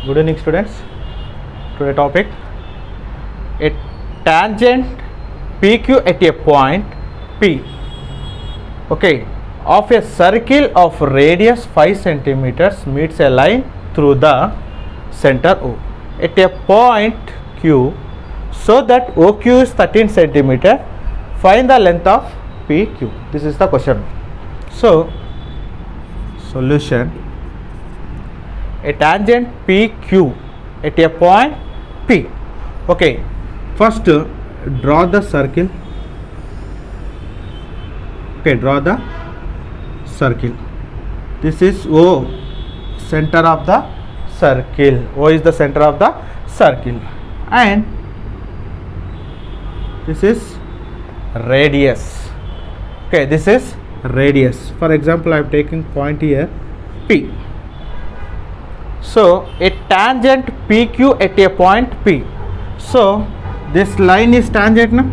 Good evening, students. Today topic: a tangent PQ at a point P, okay, of a circle of radius 5 centimeters meets a line through the center O at a point Q, so that OQ is 13 centimeter. Find the length of PQ. This is the question. So, solution: a tangent PQ at a point P. Okay, first draw the circle. Okay, draw the circle. This is O, center of the circle. O is the center of the circle, and this is radius. Okay, this is radius. For example, I am taking point here P. So a tangent PQ at a point P. So this line is tangent now.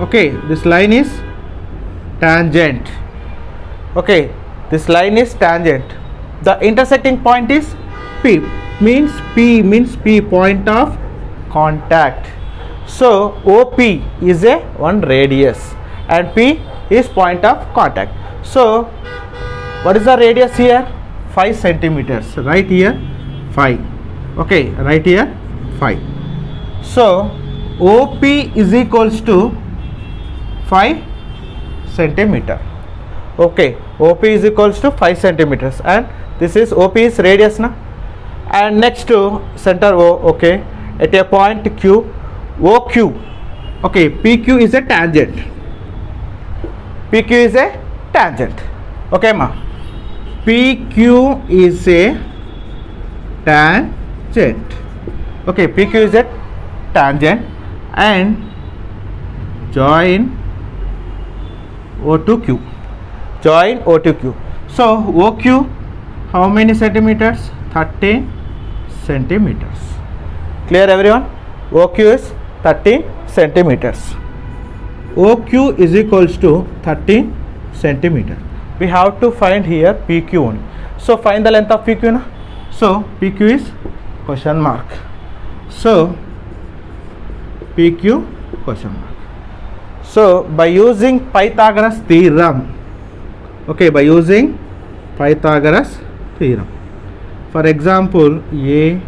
Okay, this line is tangent. Okay, this line is tangent. The intersecting point is P. Means P point of contact. So OP is a one radius and P is point of contact. So what is the radius here? 5 centimeters. Right here 5. Okay, right here 5. So OP is equals to 5 centimeter. Okay, OP is equals to 5 centimeters, and this is OP is radius na. And next to center O, okay, at a point Q, OQ. Okay, PQ is a tangent. PQ is a tangent. Okay, ma. PQ is a tangent. Okay, PQ is a tangent, and join O to Q. Join O to Q. So OQ, how many centimeters? 13 centimeters. Clear, everyone? OQ is 13 centimeters. OQ is equals to 13 centimeter. We have to find here PQ only. So find the length of PQ na. So PQ is question mark. So PQ question mark. So by using Pythagoras theorem, okay, by using Pythagoras theorem, for example, A,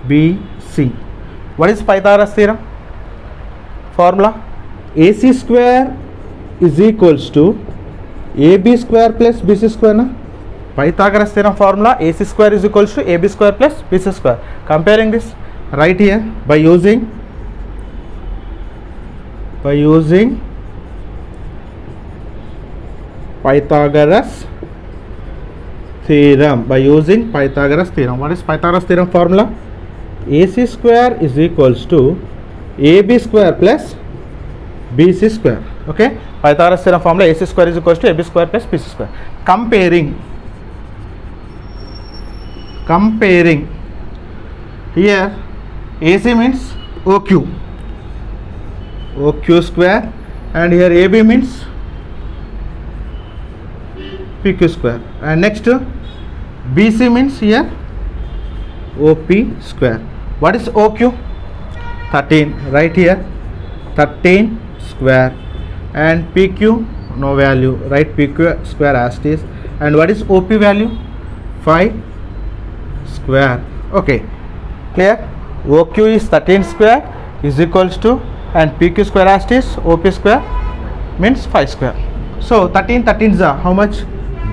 B, C. What is Pythagoras theorem? Formula: AC square is equals to AB square plus BC square na. Pythagoras theorem formula: AC square is equals to AB square plus BC square. Comparing this right here by using Pythagoras theorem. By using Pythagoras theorem. What is Pythagoras theorem formula? AC square is equals to AB square plus BC square. Okay, Pythagoras theorem formula: AC square is equals to AB square plus BC square. Comparing here, AC means OQ square, and here AB means PQ square, and next BC means here OP square. What is OQ? 13. Right here 13 square, and PQ no value. Right, PQ square as it is. And what is OP value? 5 square. Okay, clear? OQ is 13 square is equals to, and PQ square as it is, OP square means 5 square. So 13 is how much?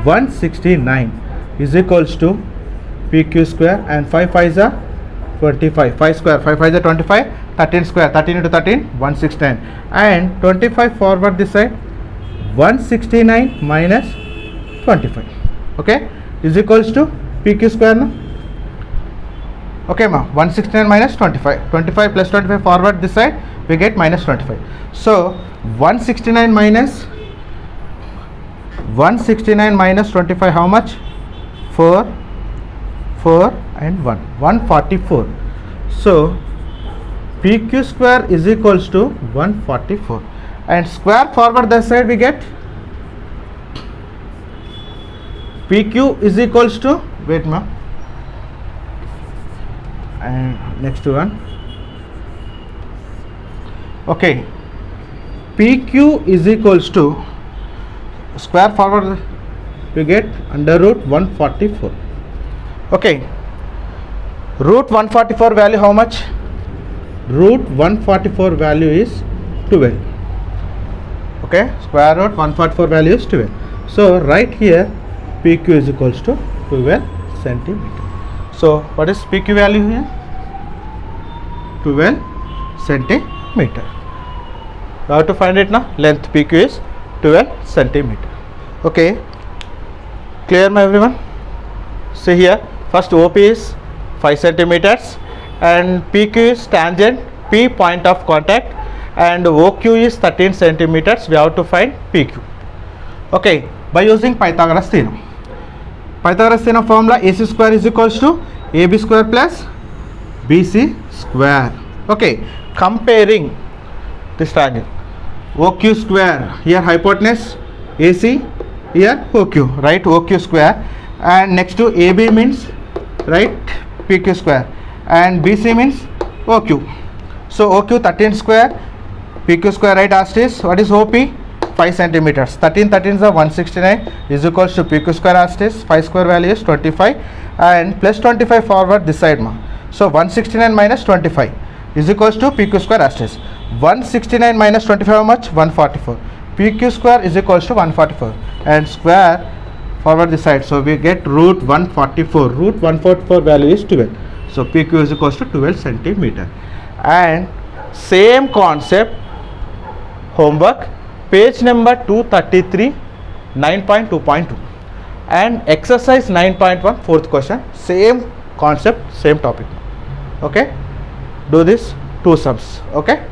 169 is equals to PQ square, and 5 is 25. 5 square, 5 is 25. 13 square, 13 into 13, 169, and 25 forward this side, 169 minus 25. Okay, is equals to PQ square na. Okay ma, 169 minus 25. 25 plus 25 forward this side, we get minus 25. So 169 minus 25, how much? 4 and 1, 144. So PQ square is equals to 144, and square forward this side we get PQ is equals to, wait ma, and next one, okay, PQ is equals to square forward we get under root 144. Okay, root 144 value how much? Root 144 value is 12. Okay, square root 144 value is 12. So right here PQ is equals to 12 centimeter. So what is PQ value here? 12 centimeter. You have to find it now. Length PQ is 12 centimeter. Okay, clear my everyone? See here, first OP is 5 centimeters and PQ is tangent, P point of contact, and OQ is 13 centimeters. We have to find PQ. Okay, by using Pythagoras theorem. Pythagoras theorem formula, AC square is equals to AB square plus BC square. Okay, comparing this triangle, OQ square, here hypotenuse AC, here OQ, right, OQ square, and next to AB means, right, PQ square, and BC means OQ. So OQ 13 square, PQ square, right, asked is what is OP? 5 centimeters. 13 13 is 169 is equals to PQ square, asked is 5 square value is 25 and plus 25 forward this side ma. So 169 minus 25 is equals to PQ square, asked is 169 minus 25 how much? 144. PQ square is equals to 144 and square forward this side. So we get root 144. Root 144 value is 12. So PQ is equals to 12 centimeter. And same concept, homework, page number 233, 9.2.2 and exercise 9.1, fourth question, same concept, same topic. Okay, do this two sums. Okay.